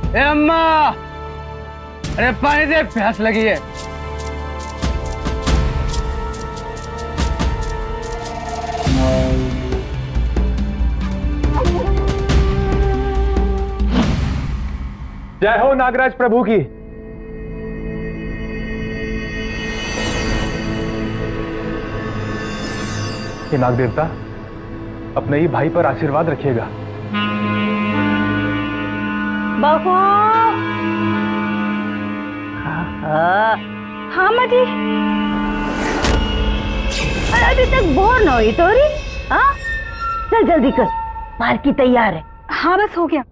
ए अम्मा, अरे पानी दे, प्यास लगी है। जय हो नागराज प्रभु की। हे नाग देवता, अपने ही भाई पर आशीर्वाद रखिएगा। बहू। हाँ मजी, अभी तक बोर न हुई तोरी? हाँ चल जल्दी कर, मार की तैयार है। हाँ बस हो गया।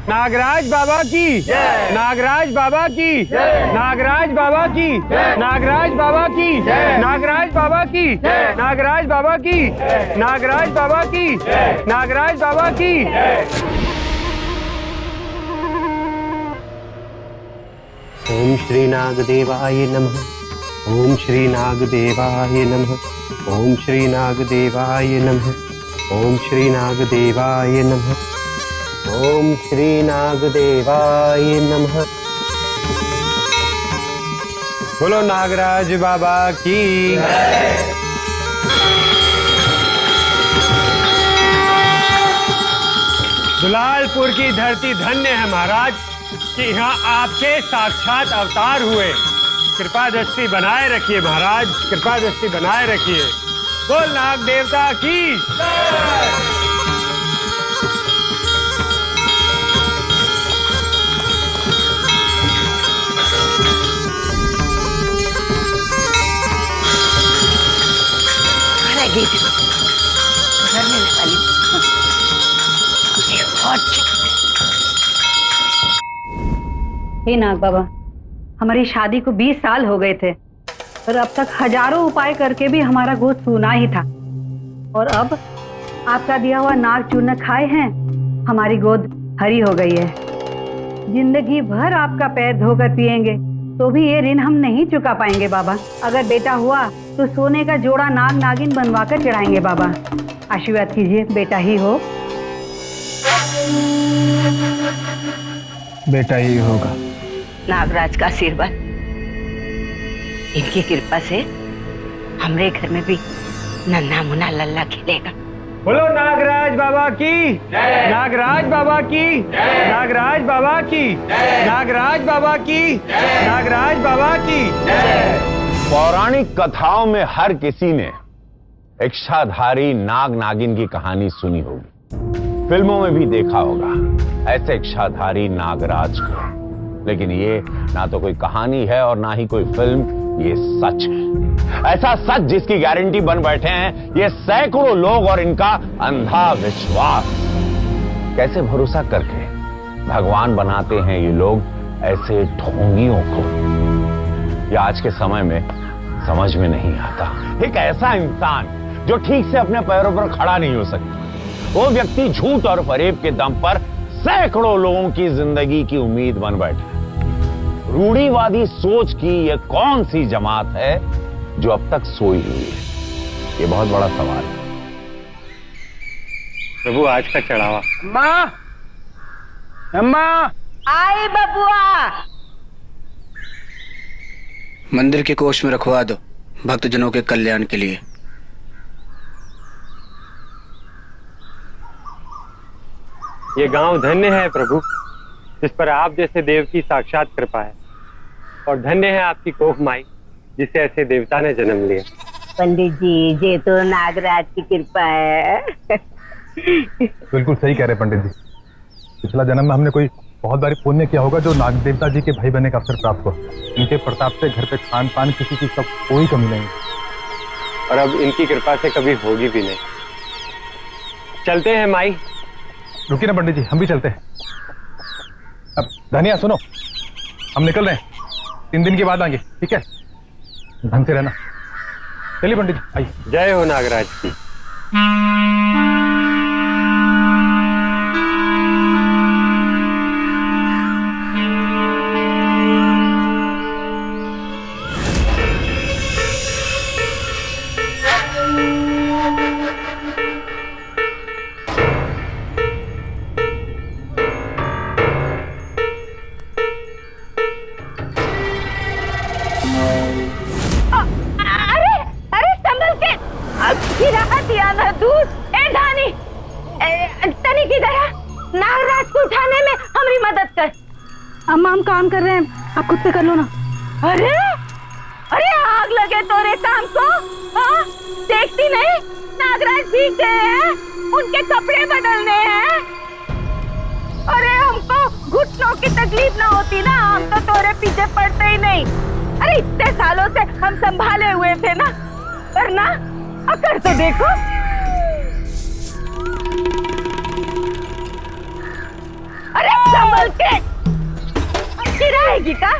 नागराज बाबा की, नागराज बाबा की, नागराज बाबा की, नागराज बाबा की, नागराज बाबा की, नागराज बाबा की, नागराज बाबा की, नागराज बाबा की। ओम श्री नागदेवाय नमः। ओम श्री नागदेवाय नमः। ओम श्री नागदेवाय नमः। ओम श्री नागदेवाय नमः। ओम श्री नागदेवाय नमः। बोलो नागराज बाबा की। दुलालपुर की धरती धन्य है महाराज कि यहाँ आपके साक्षात अवतार हुए। कृपा दृष्टि बनाए रखिए महाराज, कृपा दृष्टि बनाए रखिए। बोल नाग देवता की। हे नाग बाबा, हमारी शादी को 20 साल हो गए थे, पर अब तक हजारों उपाय करके भी हमारा गोद सूना ही था। और अब आपका दिया हुआ नाग चूर्ण खाए हैं, हमारी गोद हरी हो गई है। जिंदगी भर आपका पैर धोकर पिएंगे तो भी ये ऋण हम नहीं चुका पाएंगे बाबा। अगर बेटा हुआ तो सोने का जोड़ा नाग नागिन बनवाकर चढ़ाएंगे बाबा। आशीर्वाद कीजिए, बेटा ही हो। बेटा ही होगा। नागराज का आशीर्वाद, इनकी कृपा से हमरे घर में भी नन्हा मुन्ना लल्ला खिलेगा। बोलो नागराज बाबा की, नागराज बाबा की, नागराज बाबा की, नागराज बाबा की, नागराज बाबा की। पौराणिक कथाओं में हर किसी ने इच्छाधारी नाग नागिन की कहानी सुनी होगी, फिल्मों में भी देखा होगा ऐसे इच्छाधारी नागराज को। लेकिन ये ना तो कोई कहानी है और ना ही कोई फिल्म, ये सच है। ऐसा सच जिसकी गारंटी बन बैठे हैं ये सैकड़ों लोग और इनका अंधा विश्वास। कैसे भरोसा करके भगवान बनाते हैं ये लोग ऐसे ढोंगियों को, ये आज के समय में समझ में नहीं आता। एक ऐसा इंसान जो ठीक से अपने पैरों पर खड़ा नहीं हो सकता, वो व्यक्ति झूठ और फरेब के दम पर सैकड़ों लोगों की जिंदगी की उम्मीद बन बैठे। रूढ़िवादी सोच की यह कौन सी जमात है जो अब तक सोई हुई है? ये बहुत बड़ा सवाल है। प्रभु आज का चढ़ावा। अम्मा, अम्मा। आए बबुआ। मंदिर के कोष में रखवा दो, भक्तजनों के कल्याण के लिए। ये गांव धन्य है प्रभु, जिस पर आप जैसे देव की साक्षात कृपा है, और धन्य है आपकी कोख माई जिसे ऐसे देवता ने जन्म लिया। पंडित जी, ये तो नागराज की कृपा है। बिल्कुल सही कह रहे पंडित जी। पिछला जन्म में हमने कोई बहुत बारी पुण्य किया होगा जो नाग देवता जी के भाई बनने का अवसर प्राप्त हुआ। इनके प्रताप से घर पे खान पान किसी चीज का कोई कमी नहीं, और अब इनकी कृपा से कभी होगी भी नहीं। चलते हैं माई। रुकिए ना पंडित जी, हम भी चलते हैं। अब धनिया सुनो, हम निकल रहे हैं, 3 दिन के बाद आएंगे, ठीक है? ढंग से रहना। चलिए पंडित जी, आइए। जय हो नागराज की। हथिया न दूध ए धानी तनी किधर है? नागराज को उठाने में हमारी मदद कर। अम्मा हम काम कर रहे हैं, आप खुद से कर लो ना। अरे अरे आग लगे तोरे काम को। हाँ देखती नहीं नागराज भीग गए हैं, उनके कपड़े बदलने हैं। अरे हमको घुटनों की तकलीफ ना होती ना, हम तो तोरे पीछे पड़ते ही नहीं। अरे इतने सालों से हम संभाले हुए थे ना, वरना अकर तो देखो। अरे संभल के गिराएगी का?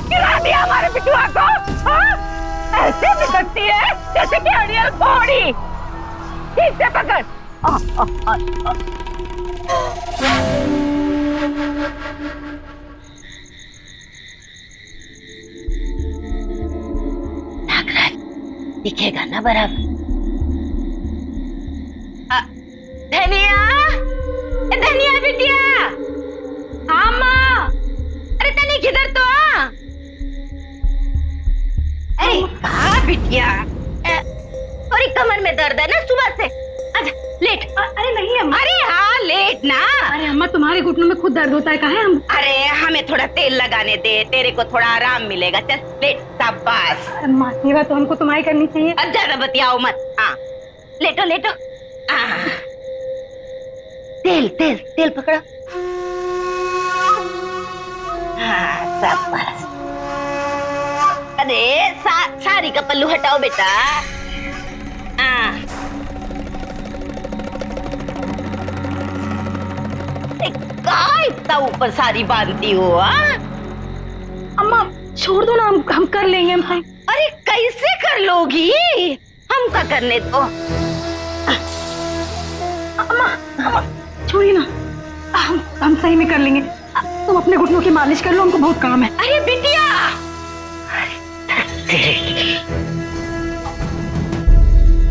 गिरा दिया हमारे पिटुआ को। ऐसे बिगड़ती है जैसे कि अड़ियल घोड़ी। ठीक से पकड़। नागराज दिखेगा ना बराबर। धनिया धनिया बिटिया। हाँ माँ। अरे तनी किधर तो आ। अरे कहाँ बिटिया? थोड़ी कमर में दर्द है ना सुबह से। अच्छा लेट। अरे नहीं अम्मा। अरे हाँ लेट ना। अरे अम्मा तुम्हारे घुटनों में खुद दर्द होता है, कहाँ है हम? अरे हमें थोड़ा तेल लगाने दे, तेरे को थोड़ा आराम मिलेगा। चल लेट। शाबाश। अम्मा सेवा तो हमको तुम्हारी करनी चाहिए। अब ज्यादा बतियाओ मत। हाँ लेटो लेटो। तेल तेल तेल पकड़ो। हाँ शाबाश। अरे साड़ी का पल्लू हटाओ बेटा। क्या इतना ऊपर साड़ी बांधती हो? अम्मा छोड़ दो ना, हम कर लेंगे। हम अरे कैसे कर लोगी? हम क्या करने दो। अम्मा छोड़िए ना, हम सही में कर लेंगे। तुम अपने घुटनों की मालिश कर लो, हमको बहुत काम है। अरे बिटिया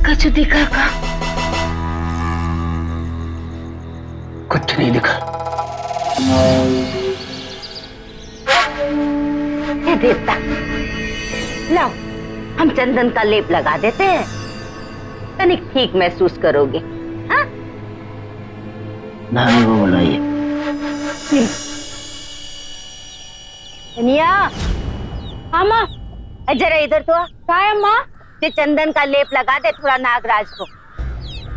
कुछ दिखा का? कुछ नहीं दिखा। देवता लाओ, हम चंदन का लेप लगा देते हैं, तनिक ठीक महसूस करोगे। हाँ नानी को बुलाइए। धनिया। हाँ माँ। जरा इधर तो आ। क्या है माँ? ये चंदन का लेप लगा दे थोड़ा नागराज को।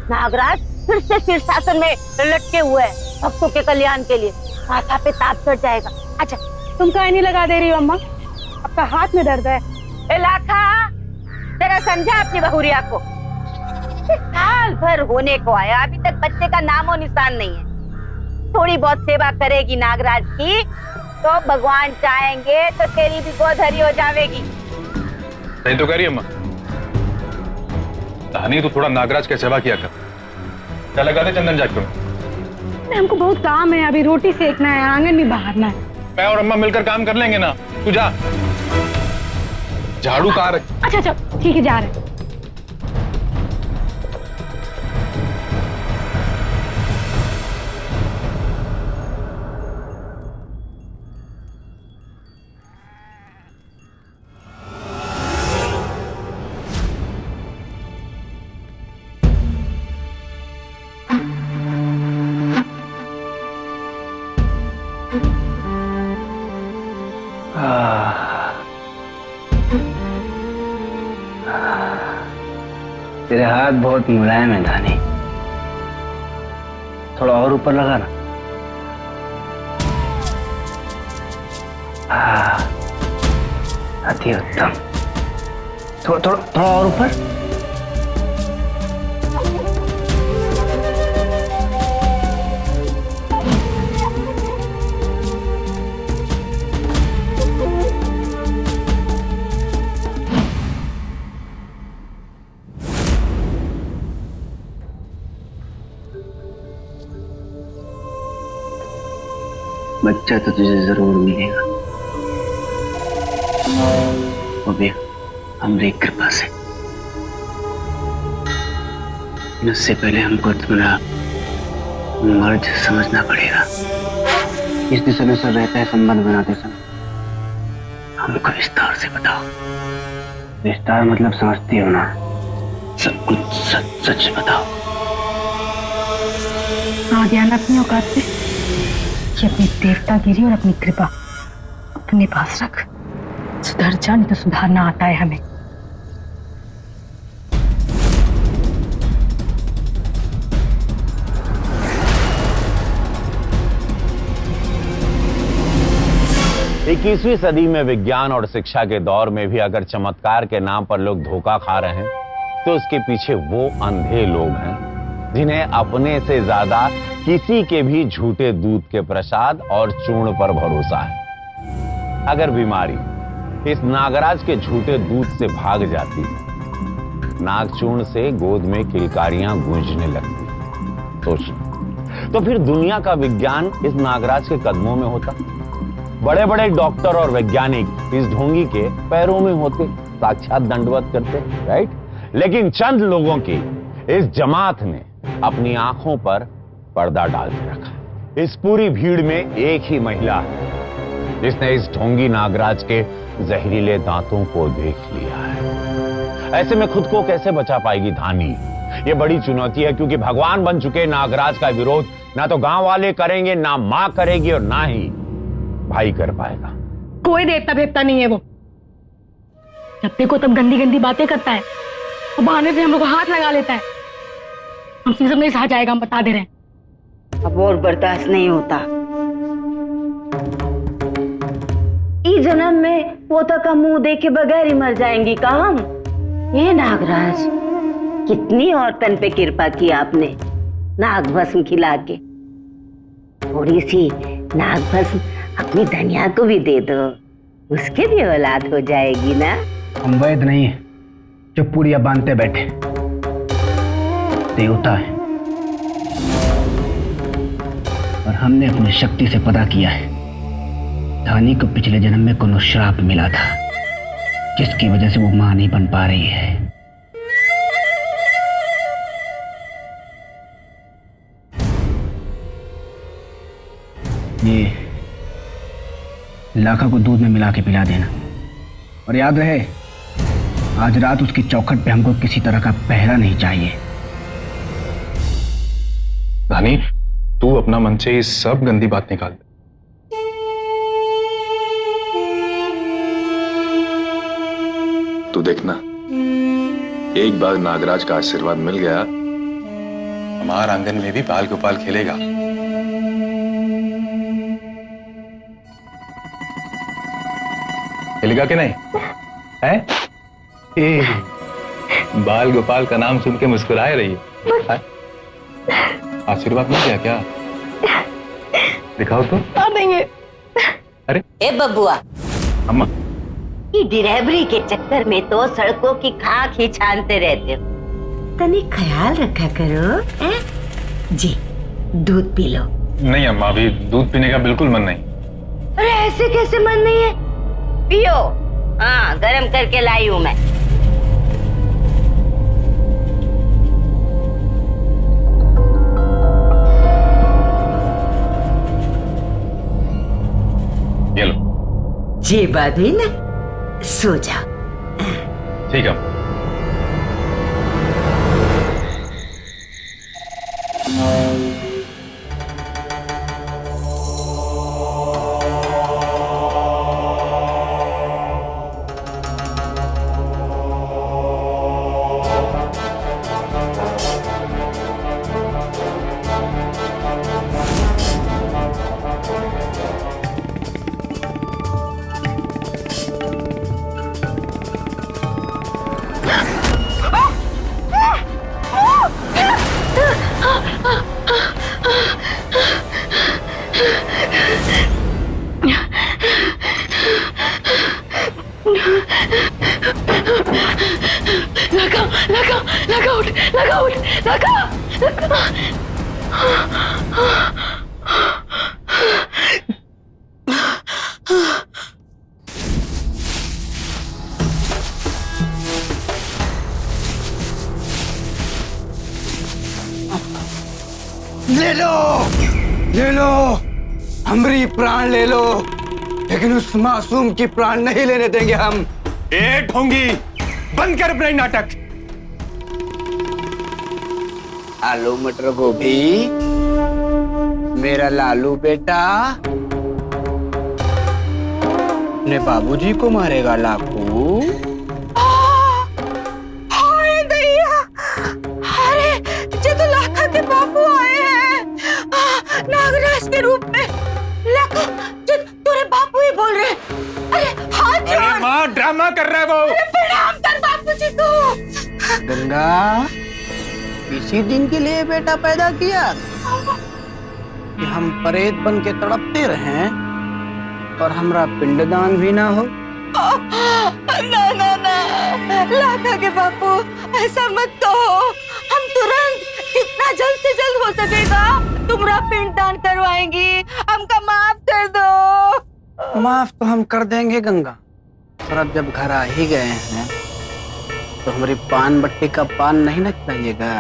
नागराज फिर से शीर्षासन में लटके हुए हैं भक्तों के कल्याण के लिए। माथा पे ताप चढ़ जाएगा। अच्छा तुम काहे नहीं लगा दे रही हो अम्मा? आपका हाथ में दर्द है। लाखा जरा समझा अपनी बहुरिया को। साल भर होने को आया, अभी तक बच्चे का नामो निशान नहीं है। थोड़ी बहुत सेवा करेगी नागराज की तो भगवान चाहेंगे तो तेरी भी गोधरी हो जाएगी। सही तो कह रही है अम्मा। धानी तो थोड़ा नागराज की सेवा किया कर। क्या लगा दे चंदन जाके में? हमको बहुत काम है, अभी रोटी सेकना है, आंगन भी बहारना है। मैं और अम्मा मिलकर काम कर लेंगे ना। तू जा। झाड़ू कहाँ रख? अच्छा ठीक है, जा रहे। तेरे हाथ बहुत मुलायम है धानी, थोड़ा और ऊपर लगा ना। अति उत्तम। थोड़ा और ऊपर। बच्चा तो तुझे जरूर मिलेगा, वो भी हमारी कृपा से। इससे पहले हमको तुम्हारा मर्ज समझना पड़ेगा। इस दिशा में रहता है संबंध बनाते समय, हमको विस्तार से बताओ। विस्तार मतलब समझती हो ना? सब कुछ सच सच बताओ। आ गया ना अपनी औकात से, कि अपनी देवतागिरी और अपनी कृपा अपने पास रख। सुधर जा, नहीं तो सुधारना आता है हमें। इक्कीसवीं सदी में विज्ञान और शिक्षा के दौर में भी अगर चमत्कार के नाम पर लोग धोखा खा रहे हैं, तो उसके पीछे वो अंधे लोग हैं जिन्हें अपने से ज्यादा किसी के भी झूठे दूध के प्रसाद और चूर्ण पर भरोसा है। अगर बीमारी इस नागराज के झूठे दूध से भाग जाती, नागचूर्ण से गोद में किलकारियां गूंजने लगती, तो फिर दुनिया का विज्ञान इस नागराज के कदमों में होता। बड़े बड़े डॉक्टर और वैज्ञानिक इस ढोंगी के पैरों में होते, साक्षात दंडवत करते, राइट? लेकिन चंद लोगों की इस जमात ने अपनी आंखों पर पर्दा डाल के रखा। इस पूरी भीड़ में एक ही महिला है जिसने इस ढोंगी नागराज के जहरीले दांतों को देख लिया है। ऐसे में खुद को कैसे बचा पाएगी धानी? ये बड़ी चुनौती है, क्योंकि भगवान बन चुके नागराज का विरोध ना तो गांव वाले करेंगे, ना मां करेगी और ना ही भाई कर पाएगा। कोई देवता भेवता नहीं है वो। जब देखो तब गंदी गंदी बातें करता है, वो बहाने से हम लोग को हाथ लगा लेता है। हमसे सब नहीं सहा जाएगा, हम बता दे रहे हैं। अब और बर्दाश्त नहीं होता। इस जन्म में पोता का मुंह देख के बगैर ही मर जाएंगी का हम। ये नागराज, कितनी औरतन पे कृपा की आपने, नाग भस्म खिला के। थोड़ी सी नाग भस्म अपनी धनिया को भी दे दो, उसके भी औलाद हो जाएगी ना। हम वैद नहीं है जो पूरियां बांधते बैठे, देवता है। और हमने अपनी शक्ति से पता किया है, धानी को पिछले जन्म में कोनो श्राप मिला था, जिसकी वजह से वो मां नहीं बन पा रही है। ये लाखा को दूध में मिला के पिला देना, और याद रहे, आज रात उसकी चौखट पे हमको किसी तरह का पहरा नहीं चाहिए। धानी, तू अपना मन से ये सब गंदी बात निकाल दे। तू देखना, एक बार नागराज का आशीर्वाद मिल गया, हमारे आंगन में भी बाल गोपाल खेलेगा। खेलेगा कि नहीं है? बाल गोपाल का नाम सुन के मुस्कुराए रही है। आशीर्वाद मिल गया क्या? दिखाओ तो। आ देंगे। अरे ए बबुआ, अम्मा, ये डिलीवरी के चक्कर में तो सड़कों की खाक ही छानते रहते हो। तनी ख्याल रखा करो। जी, दूध पी लो। नहीं अम्मा, अभी दूध पीने का बिल्कुल मन नहीं। अरे ऐसे कैसे मन नहीं है? पियो। हाँ, गरम करके लाई हूं मैं। ये लो। ये बात हुई ना, सो जाओ। ठीक है। ले लो, हमारी प्राण ले लो, लेकिन उस मासूम की प्राण नहीं लेने देंगे हम। ए ढोंगी, बंद कर अपना नाटक। आलू मटर गोभी, मेरा लालू बेटा अपने बाबूजी को मारेगा लाखू। हाय दैया, अरे ये तो लाखा के बापू आए हैं नागराज के रूप में। लाखा, तेरे बापू ही बोल रहे हैं। अरे हाथ जोड़। अरे माँ ड्रामा कर रहा है वो। अरे प्रणाम कर बापूजी को। गंगा, इसी दिन के लिए बेटा पैदा किया कि हम प्रेत बन के तड़पते रहें और हमरा पिंडदान भी ना हो। ना ना ना लाखा के बापू, ऐसा मत कहो। हम तुरंत जितना जल्द से जल्द हो सकेगा तुम्हारा पिंडदान करवाएंगी। हमका माफ कर दो। माफ तो हम कर देंगे गंगा, पर अब जब घर आ ही गए हैं तो हमारी पान बट्टी का पान नहीं न खिलाइएगा।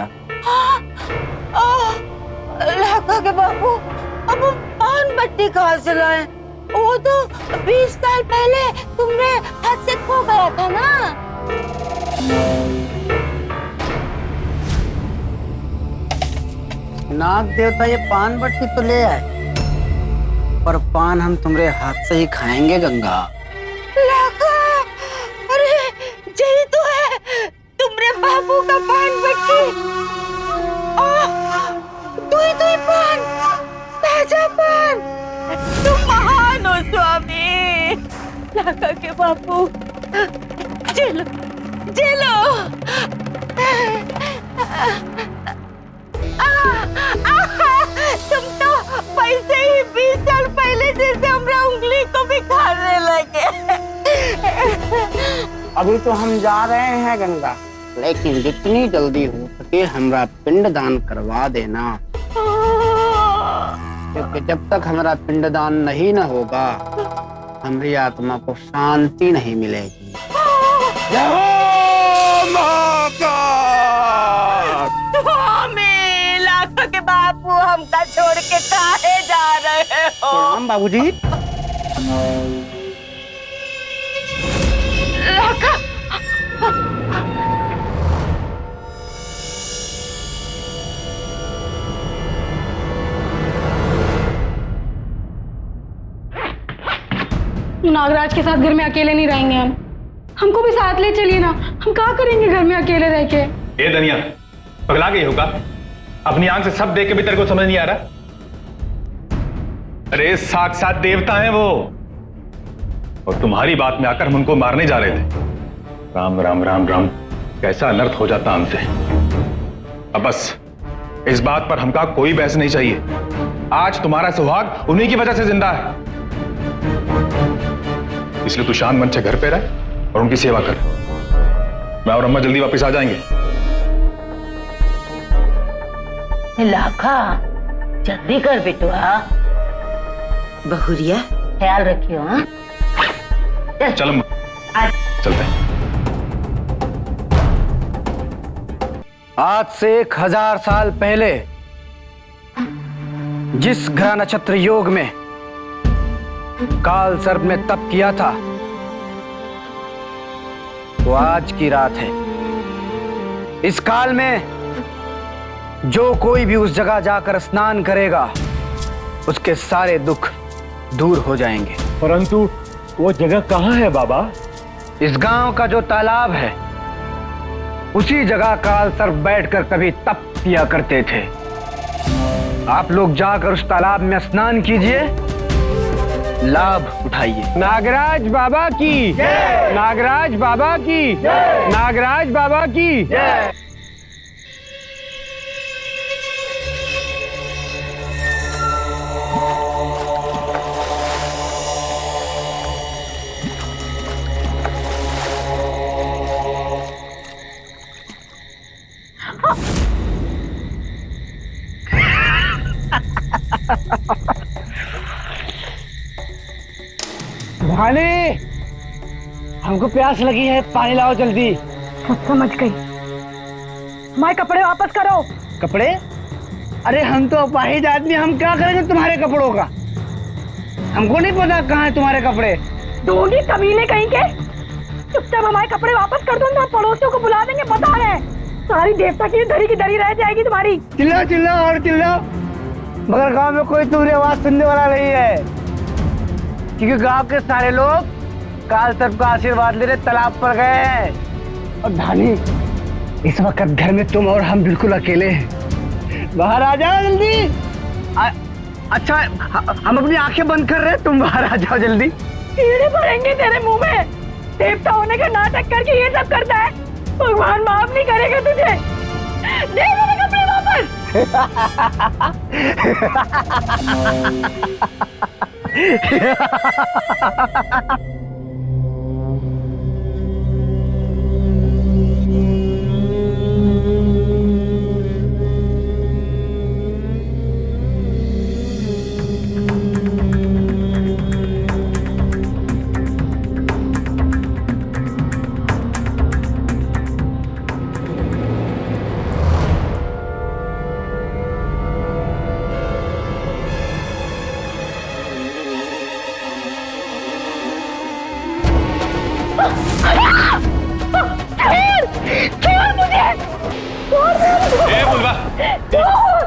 लाखा के बापू, अब हम पान बट्टी कहाँ से लाएं? वो तो 20 साल पहले तुमने हाथ से खो गया था ना। नाग देवता ये पान बट्टी तो ले आए, पर पान हम तुम्हारे हाथ से ही खाएंगे गंगा। लाखा, अरे यही तो है तुम्हारे बापू का पान बट्टी। तू ही पान, ताजा पान। तुम महान हो स्वामी। लाखा के बापू, चलो चलो। तुम तो पैसे ही 20 साल पहले जैसे हमरा उंगली को भी खाने लगे। अभी तो हम जा रहे हैं गंगा, लेकिन जितनी जल्दी हो सके हमरा पिंडदान करवा देना, क्योंकि जब तक हमारा पिंडदान नहीं न होगा हमारी आत्मा को शांति नहीं मिलेगी। स्वामी, लाखा के बापू हमका छोड़ के काहे जा रहे हो? प्रणाम बाबूजी। लाखा, नागराज के साथ घर में अकेले नहीं रहेंगे हम। हमको भी साथ ले चलिए ना, हम क्या करेंगे घर में अकेले रह के? ये दनिया पगला गई होगा, अपनी आंख से सब देख के भी तेरे को समझ नहीं आ रहा? अरे साक्षात देवता हैं वो, और तुम्हारी बात में आकर हम उनको मारने जा रहे थे। राम राम राम राम, कैसा अनर्थ हो जाता हमसे। अब बस इस बात पर हमका कोई बहस नहीं चाहिए। आज तुम्हारा सुहाग उन्हीं की वजह से जिंदा है, इसलिए तू शांत मन से घर पे रह और उनकी सेवा कर। मैं और अम्मा जल्दी वापस आ जाएंगे। लाखा, जल्दी कर बेटुआ। बहुरिया, ख्याल रखियो। हाँ, चल अम्मा, चलते हैं। आज से 1000 साल पहले जिस ग्रह नक्षत्र योग में काल सर्प ने तप किया था वो आज की रात है। इस काल में जो कोई भी उस जगह जाकर स्नान करेगा उसके सारे दुख दूर हो जाएंगे। परंतु वो जगह कहाँ है बाबा? इस गांव का जो तालाब है उसी जगह काल सर्प बैठकर कभी तप किया करते थे। आप लोग जाकर उस तालाब में स्नान कीजिए, लाभ उठाइए। नागराज बाबा की जय, नागराज बाबा की जय, नागराज बाबा की जय। भाने, हमको प्यास लगी है, पानी लाओ जल्दी। समझ गई। हमारे कपड़े वापस करो। कपड़े? अरे हम तो अपाहिज आदमी, हम क्या करेंगे तुम्हारे कपड़ों का? हमको नहीं पता कहाँ है तुम्हारे कपड़े। ढूंढी कमीने कहीं के। चुपचाप हमारे कपड़े वापस कर दो ना, पड़ो तुम्हारी देवता की धरी रह जाएगी तुम्हारी। चिल्ला चिल्ला और चिल्ला, मगर गांव में कोई तुम्हारी आवाज सुनने वाला नहीं है, क्योंकि गांव के सारे लोग काल सर्प का आशीर्वाद लेने तालाब पर गए हैं। और धानी, इस वक्त घर में तुम और हम बिल्कुल अकेले हैं। बाहर आ जाओ जल्दी। अच्छा, हम अपनी आंखें बंद कर रहे हैं, तुम बाहर आ जाओ जल्दी। कीड़े पड़ेंगे तेरे मुंह में। देवता होने का नाटक करके ये सब करता है, भगवान माफ नहीं करेगा तुझे। दे मेरे कपड़े वापस।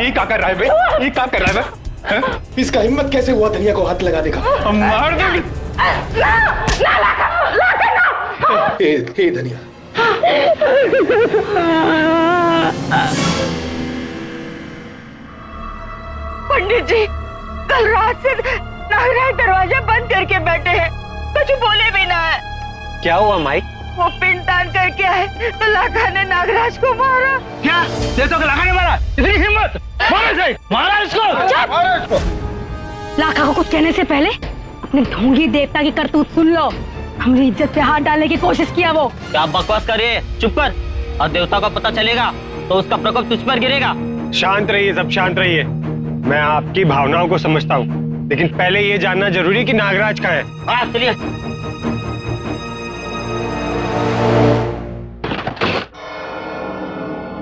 ये क्या कर रहा है भाई? ये क्या कर रहा है भाई? इसका हिम्मत कैसे हुआ धनिया को हाथ लगा देगा? हम मार देंगे। हे धनिया, पंडित जी कल रात से नागराज दरवाजा बंद करके बैठे हैं, कुछ बोले भी ना है। क्या हुआ माई? वो पिंडदान करके आए तो लाखा ने नागराज को मारा। क्या देवता को लाखा ने मारा? इतनी हिम्मत? मारा इसको। लाखा को कुछ कहने से पहले अपने ढोंगी देवता की करतूत सुन लो। हमने इज्जत पे हाथ डालने की कोशिश किया वो। क्या बकवास कर रही है? चुप कर। और देवता को पता चलेगा तो उसका प्रकोप तुझ पर गिरेगा। शांत रहिए, सब शांत रहिए। मैं आपकी भावनाओं को समझता हूँ, लेकिन पहले ये जानना जरूरी है कि नागराज कहाँ है। हाँ चलिए।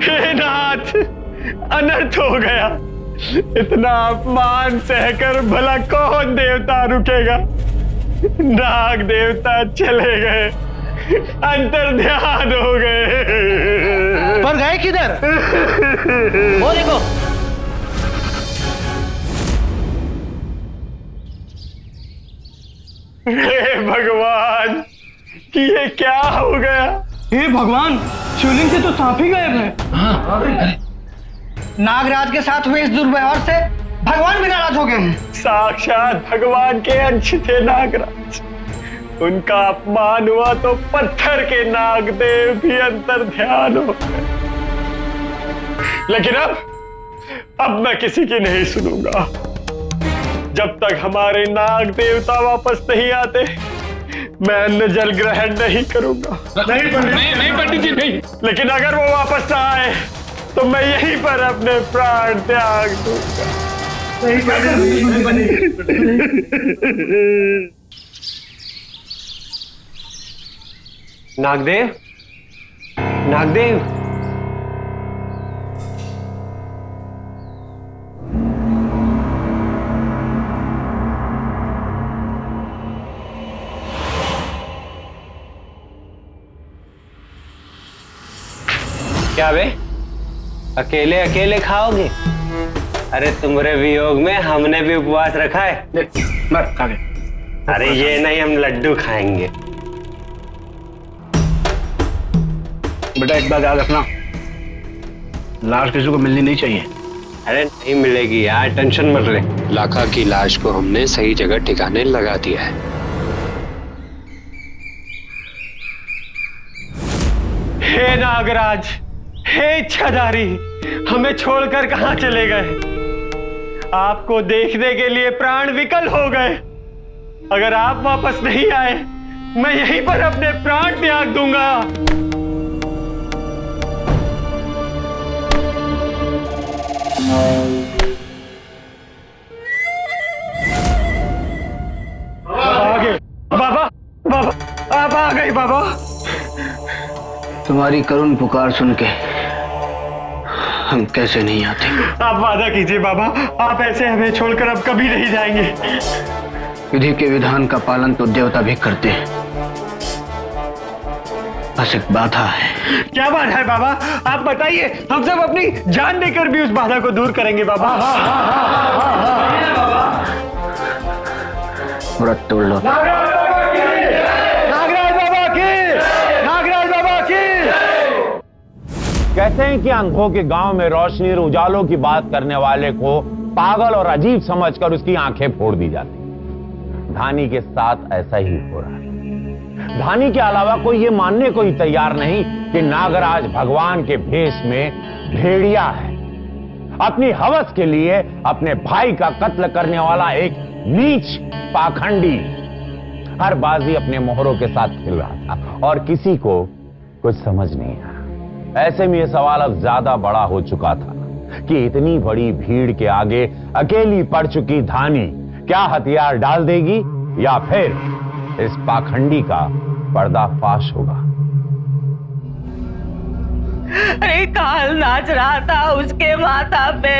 हे नाथ, अनर्थ हो गया। इतना अपमान सहकर भला कौन देवता रुकेगा? नाग देवता चले गए, अंतर ध्यान हो गए। पर गए किधर? वो देखो। हे भगवान, कि ये क्या हो गया? हे भगवान, शिवलिंग से तो सांप ही गायब है। नागराज के साथ हुए इस दुर्व्यवहार से भगवान भी नाराज हो गए हैं। साक्षात भगवान के अंश थे नागराज। उनका अपमान हुआ तो पत्थर के नागदेव भी अंतर ध्यान हो गए। लेकिन अब मैं किसी की नहीं सुनूंगा। जब तक हमारे नाग देवता वापस नहीं आते, मैं अन्न जल ग्रहण नहीं करूंगा। नहीं पंडित जी, नहीं। लेकिन अगर वो वापस ना आए तो मैं यहीं पर अपने प्राण त्याग दूंगा। नागदेव, नागदेव, क्या बे, अकेले अकेले खाओगे? अरे तुम्हारे वियोग में हमने भी उपवास रखा है। मत खा गए। अरे ये नहीं, हम लड्डू खाएंगे। बेटा एक बात याद रखना, लाश किसी को मिलनी नहीं चाहिए। अरे नहीं मिलेगी यार, टेंशन मत ले। लाखा की लाश को हमने सही जगह ठिकाने लगा दिया है। हे नागराज, हे इच्छाधारी, हमें छोड़कर कहां चले गए? आपको देखने के लिए प्राण विकल हो गए। अगर आप वापस नहीं आए, मैं यहीं पर अपने प्राण त्याग दूंगा। आगे बाबा, बाबा आप आ गए बाबा। तुम्हारी करुण पुकार सुन के हम कैसे नहीं आते? आप वादा कीजिए बाबा, आप ऐसे हमें छोड़कर अब कभी नहीं जाएंगे। विधि के विधान का पालन तो देवता भी करते हैं, बस एक बाधा है। क्या बात है बाबा, आप बताइए, हम सब अपनी जान देकर भी उस बाधा को दूर करेंगे बाबा। व्रत तोड़ लो। नागराज बाबा की, नागराज बाबा की। कहते हैं कि अंधों के गांव में रोशनी और उजालों की बात करने वाले को पागल और अजीब समझकर उसकी आंखें फोड़ दी जाती। धानी के साथ ऐसा ही हो रहा है। धानी के अलावा कोई ये मानने को ही तैयार नहीं कि नागराज भगवान के भेष में भेड़िया है। अपनी हवस के लिए अपने भाई का कत्ल करने वाला एक नीच पाखंडी हर बाजी अपने मोहरों के साथ खेल रहा था और किसी को कुछ समझ नहीं आया। ऐसे में यह सवाल अब ज्यादा बड़ा हो चुका था कि इतनी बड़ी भीड़ के आगे अकेली पड़ चुकी धानी क्या हथियार डाल देगी या फिर इस पाखंडी का पर्दाफाश होगा। अरे काल नाच रहा था उसके माथा पे।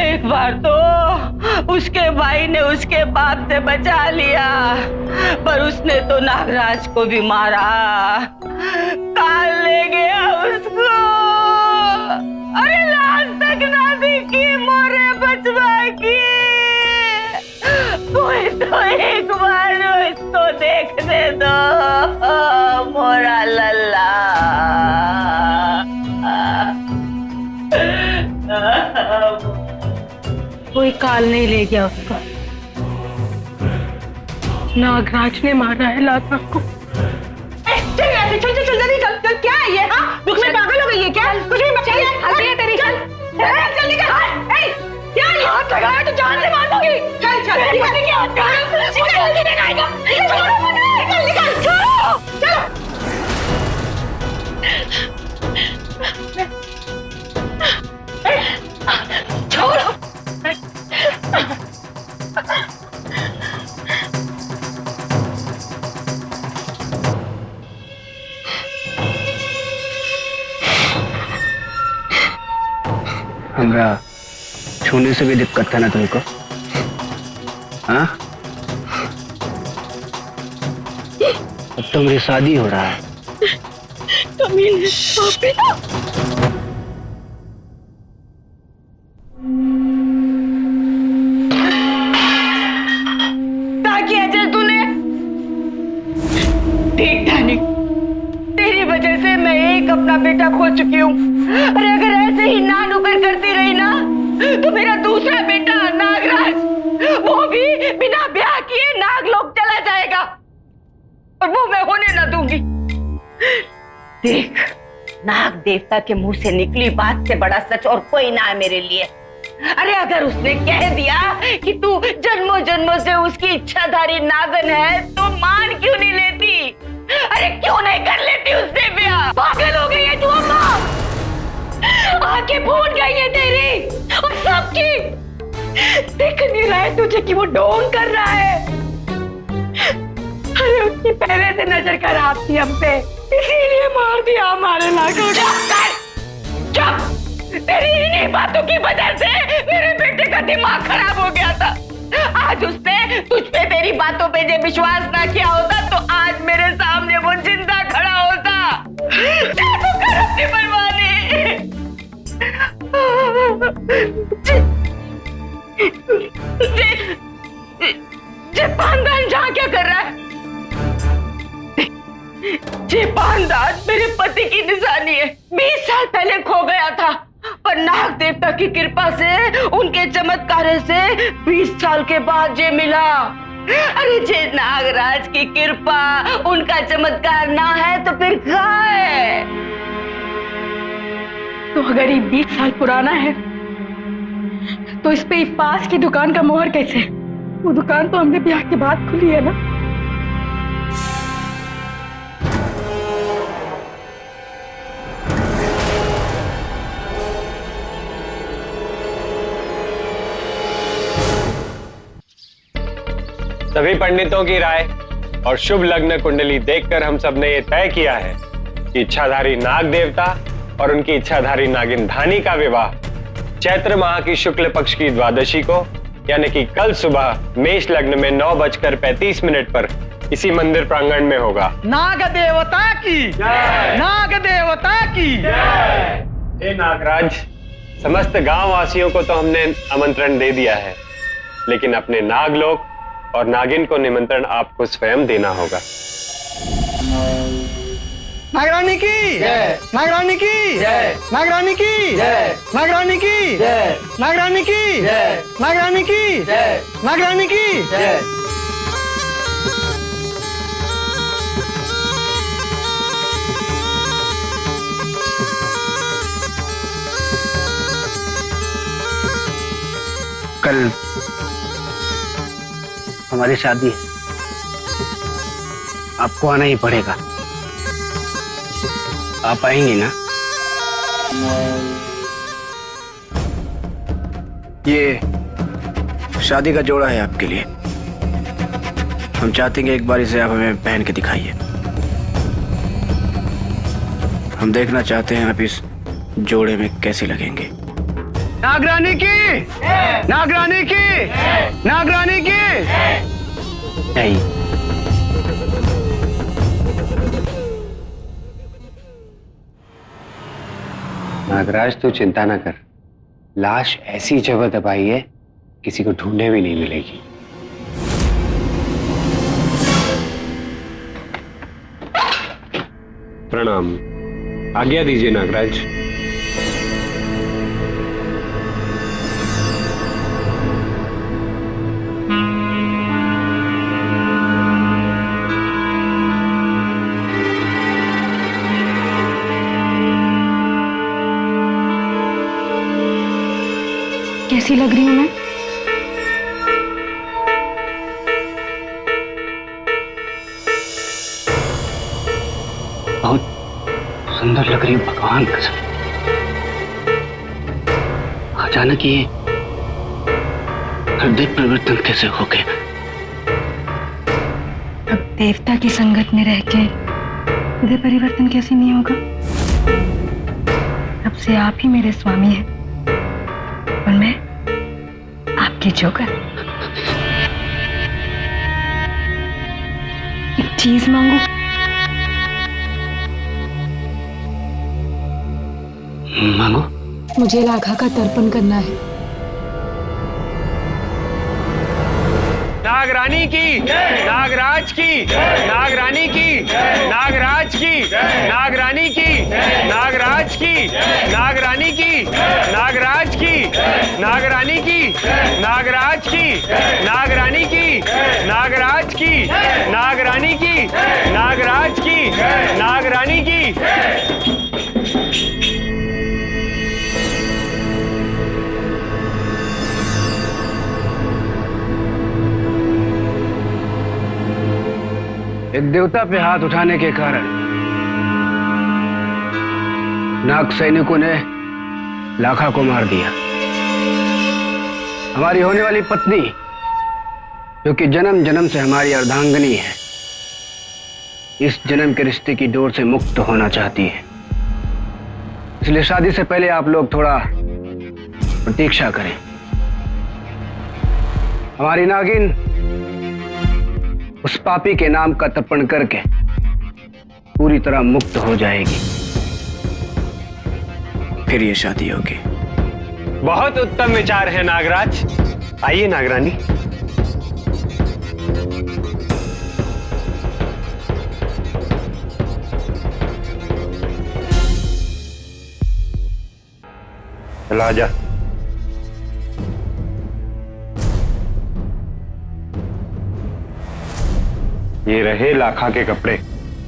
एक बार तो उसके भाई ने उसके बाप से बचा लिया, पर उसने तो नागराज को भी मारा। काल ले गया उसको। अरे लाश तक ना दिखी मोरे बचवा की। कोई तो एक बार इसको देखने दो मोरा लल्ला। कोई काल नहीं ले गया उसको, नागराज ने मारा है लाता को। चल चल चल चल जल्दी चल चल। क्या है ये? हाँ दुख में पागल हो गई है क्या? कुछ भी बचा है? हंसी है तेरी। चल चल निकल। क्या ये हाथ लगाया तो जान से मार दूंगी। चल चल निकल क्या जल्दी दिखाएगा। निकल निकल चलो चलो। छोड़ो। हमरा छूने से भी दिक्कत था ना तुमको? हाँ? अब तो मेरी शादी हो रहा है। कमीने किया अजय तूने? ठीक धानी, तेरी वजह से मैं एक अपना बेटा खो चुकी हूँ। अरे अगर ऐसे ही ना नुकर करती रही ना तो मेरा दूसरा बेटा नागराज वो भी बिना ब्याह किए नागलोक चला जाएगा और वो मैं होने ना दूंगी। देख, नाग देवता के मुंह से निकली बात से बड़ा सच और कोई ना है मेरे लिए। अरे अगर उसने कह दिया कि तू जन्मों जन्मों से उसकी इच्छाधारी नागन है तो मान क्यों नहीं लेती? अरे क्यों नहीं कर लेती उससे ब्याह? पागल हो गई है तू अम्मा, आंखें फूट गई है तेरी और सबकी। दिख नहीं रहा है तुझे कि वो ढोंग कर रहा है? अरे उसकी पहले से नजर खराब थी हम पे, इसीलिए मार दिया हमारे नागों। चुप कर, चुप। तेरी इन्हीं बातों की वजह से मेरे बेटे का दिमाग खराब हो गया था। आज उसने तुझ पे मेरी बातों पे जो विश्वास ना किया होता तो आज मेरे सामने वो जिंदा खड़ा होता। देखो कर अपनी बर्बादी। जे पानदान जहाँ क्या कर रहा है? जे पानदान मेरे पति की निशानी है। 20 साल पहले खो गया था पर नाग देवता की कृपा से उनके चमत्कार से 20 साल के बाद जे मिला। अरे जे नागराज की कृपा उनका चमत्कार ना है तो फिर क्या है? तो अगर ये 20 साल पुराना है तो इस पे पास की दुकान का मोहर कैसे? वो दुकान तो हमने ब्याह के बाद खुली है ना। सभी पंडितों की राय और शुभ लग्न कुंडली देखकर हम सब ने यह तय किया है कि इच्छाधारी नाग देवता और उनकी इच्छाधारी नागिन धानी का विवाह चैत्र माह की शुक्ल पक्ष की द्वादशी को यानी कि कल सुबह मेष लग्न में 9:35 पर इसी मंदिर प्रांगण में होगा। नाग देवता की नाग देवता की हे नागराज, समस्त गांव वासियों को तो हमने आमंत्रण दे दिया है, लेकिन अपने नागलोक और नागिन को निमंत्रण आपको स्वयं देना होगा। नागरानी की नागरानी की नागरानी की नागरानी की नागरानी की नागरानी की नागरानी की कल हमारी शादी है, आपको आना ही पड़ेगा। आप आएंगी ना? ये शादी का जोड़ा है आपके लिए। हम चाहते हैं कि एक बार इसे आप हमें पहन के दिखाइए। हम देखना चाहते हैं आप इस जोड़े में कैसे लगेंगे। नागरानी की नागरानी की नागरानी की नहीं, नागराज तू चिंता ना कर, लाश ऐसी जगह दबाई है किसी को ढूंढने भी नहीं मिलेगी। प्रणाम, आज्ञा दीजिए नागराज। कैसी लग रही हूँ मैं? बहुत सुंदर लग रही, भगवान कसम। अचानक ये हृदय परिवर्तन कैसे हो गया? अब देवता की संगत में रह के हृदय परिवर्तन कैसे नहीं होगा? अब से आप ही मेरे स्वामी हैं और मैं आपकी जोकर। एक चीज मांगू? मांगो। मुझे लाखा का तर्पण करना है। नागरानी की नागराज की नागरानी की नागराज की नागरानी की नागराज की नागरानी की नागराज की नागरानी की नागराज की नागरानी की नागराज की नागरानी की नागराज की नागरानी की। एक देवता पे हाथ उठाने के कारण नाग सैनिकों ने लाखा को मार दिया। हमारी होने वाली पत्नी, जो कि जन्म जन्म से हमारी अर्धांगिनी है, इस जन्म के रिश्ते की डोर से मुक्त होना चाहती है। इसलिए शादी से पहले आप लोग थोड़ा प्रतीक्षा करें। हमारी नागिन उस पापी के नाम का तर्पण करके पूरी तरह मुक्त हो जाएगी, फिर ये शादी होगी। बहुत उत्तम विचार है नागराज। आइए नागरानी। चला जा। ये रहे लाखा के कपड़े।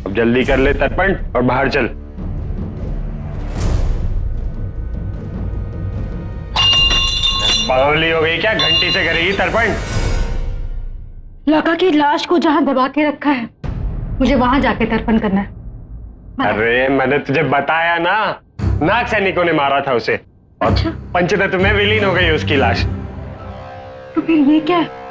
अब जल्दी कर ले तर्पण और बाहर चल। पागल हो गई क्या? घंटी से करेगी तर्पण? लाखा की लाश को जहां दबा के रखा है, मुझे वहां जाके तर्पण करना है। अरे मैंने तुझे बताया ना, नाग सैनिकों ने मारा था उसे। अच्छा। पंचतत्व में विलीन हो गई उसकी लाश। तो फिर ये क्या है?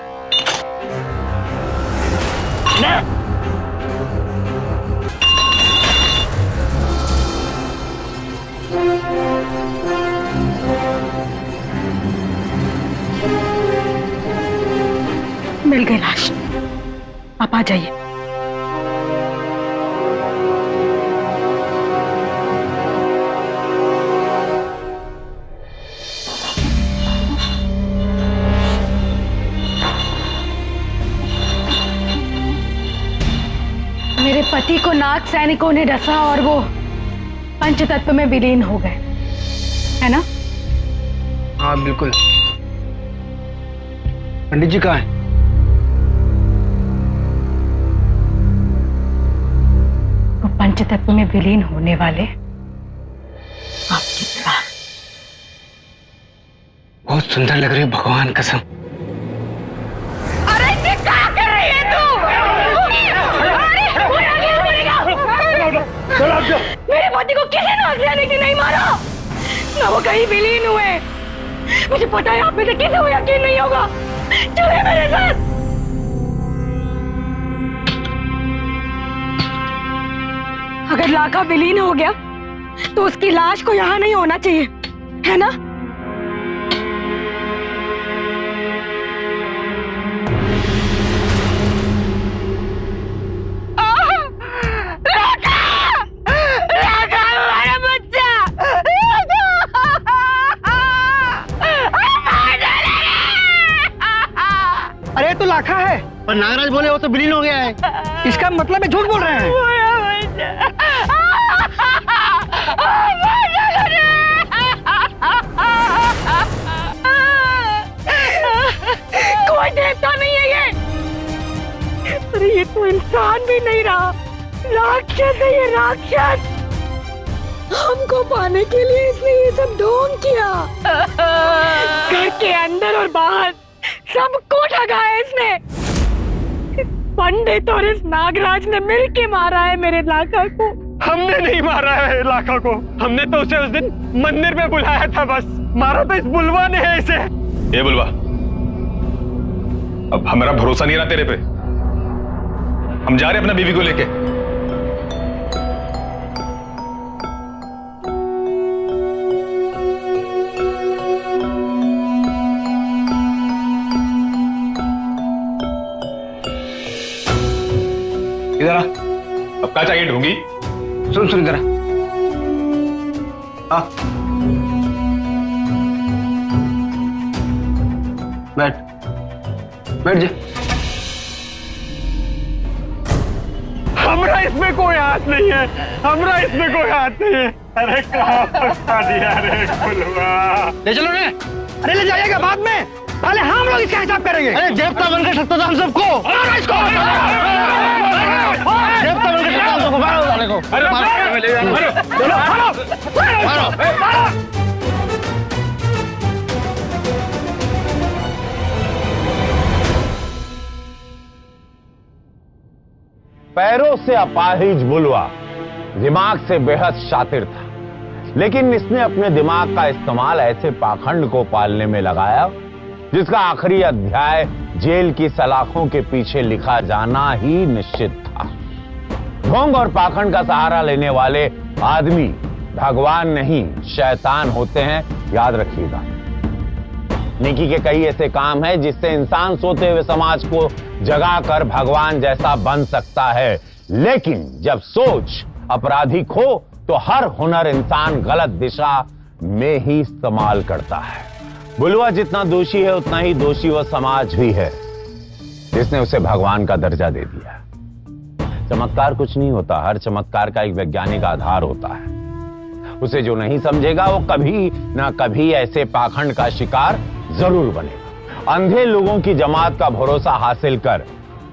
मिल गई लाश। आप आ जाइए। पति को नाग सैनिकों ने डसा और वो पंचतत्व में विलीन हो गए, है ना? हाँ बिल्कुल। पंडित जी कहाँ हैं? वो पंचतत्व में विलीन होने वाले आपकी तरह। बहुत सुंदर लग रही है, भगवान कसम। अरे ये क्या कर रही है तू? मेरे पति को किसी नाग सैनिक ने नहीं मारा, ना वो कहीं विलीन हुए। मुझे पता है आप में से किसी को यकीन नहीं होगा। चले मेरे साथ। अगर लाखा विलीन हो गया तो उसकी लाश को यहाँ नहीं होना चाहिए, है ना? अरे तो लाखा है, पर नागराज बोले वो तो विलीन हो गया है। इसका मतलब है झूठ बोल रहे हैं। कोई देवता नहीं है ये। अरे ये तो इंसान भी नहीं रहा, राक्षस है ये, राक्षस। हमको पाने के लिए इसने ये सब ढोंग किया। घर के अंदर और बाहर सबको ठगा है इसने। पंडित और इस नागराज ने मिलके मारा है मेरे लाखा को। हमने नहीं मारा है लाखा को, हमने तो उसे उस दिन मंदिर में बुलाया था बस। मारा तो इस बुलवा ने है इसे। ये बुलवा, अब हमारा भरोसा नहीं रहा तेरे पे। हम जा रहे अपना बीवी को लेके। इधर आ। अब क्या चाहिए ढूंगी? सुन इधर आ। बैठ जा। हमरा इसमें कोई हाथ नहीं है, हमरा इसमें कोई हाथ नहीं है। अरे कहाँ फंसा दिया रे बुलवा। ले चलो ने। अरे ले जाइएगा बाद में, पहले हम लोग इसका हिसाब करेंगे। अरे देवता बनकर सकता था हम सबको। इसको देवता बनकर सकता हम सबको। मारो वाले को। अरे मारो। पैरों से अपाहिज बुलवा दिमाग से बेहद शातिर था, लेकिन इसने अपने दिमाग का इस्तेमाल ऐसे पाखंड को पालने में लगाया जिसका आखिरी अध्याय जेल की सलाखों के पीछे लिखा जाना ही निश्चित था। ढोंग और पाखंड का सहारा लेने वाले आदमी भगवान नहीं शैतान होते हैं, याद रखिएगा। नेकी के कई ऐसे काम हैं जिससे इंसान सोते हुए समाज को जगाकर भगवान जैसा बन सकता है, लेकिन जब सोच अपराधिक हो तो हर हुनर इंसान गलत दिशा में ही इस्तेमाल करता है। बुलवा जितना दोषी है उतना ही दोषी वह समाज भी है जिसने उसे भगवान का दर्जा दे दिया। चमत्कार कुछ नहीं होता, हर चमत्कार का एक वैज्ञानिक आधार होता है। उसे जो नहीं समझेगा वो कभी ना कभी ऐसे पाखंड का शिकार जरूर बनेगा। अंधे लोगों की जमात का भरोसा हासिल कर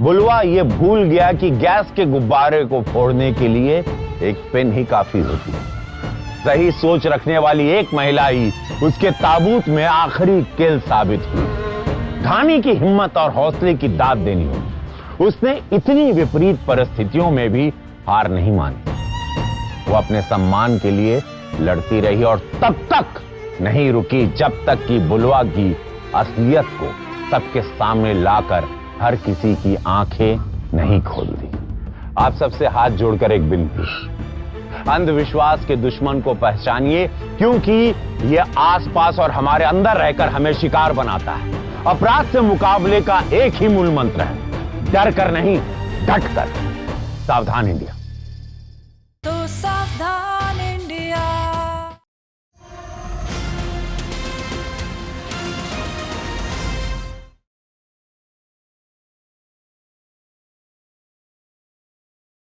बुलवा ये भूल गया कि गैस के गुब्बारे को फोड़ने के लिए एक पेन ही काफी होती है। सही सोच रखने वाली एक महिला ही उसके ताबूत में आखिरी किल साबित हुई। धानी की हिम्मत और हौसले की दाद देनी होगी। उसने इतनी विपरीत परिस्थितियों में भी हार नहीं मानी। वो अपने सम्मान के लिए लड़ती रही और तब तक नहीं रुकी जब तक कि बुलवा की असलियत को सबके सामने लाकर हर किसी की आंखें नहीं खोल दी। आप सबसे हाथ जोड़कर एक विनती, अंधविश्वास के दुश्मन को पहचानिए, क्योंकि यह आसपास और हमारे अंदर रहकर हमें शिकार बनाता है। अपराध से मुकाबले का एक ही मूल मंत्र है, डर कर नहीं डट कर। सावधान इंडिया। तो सावधान।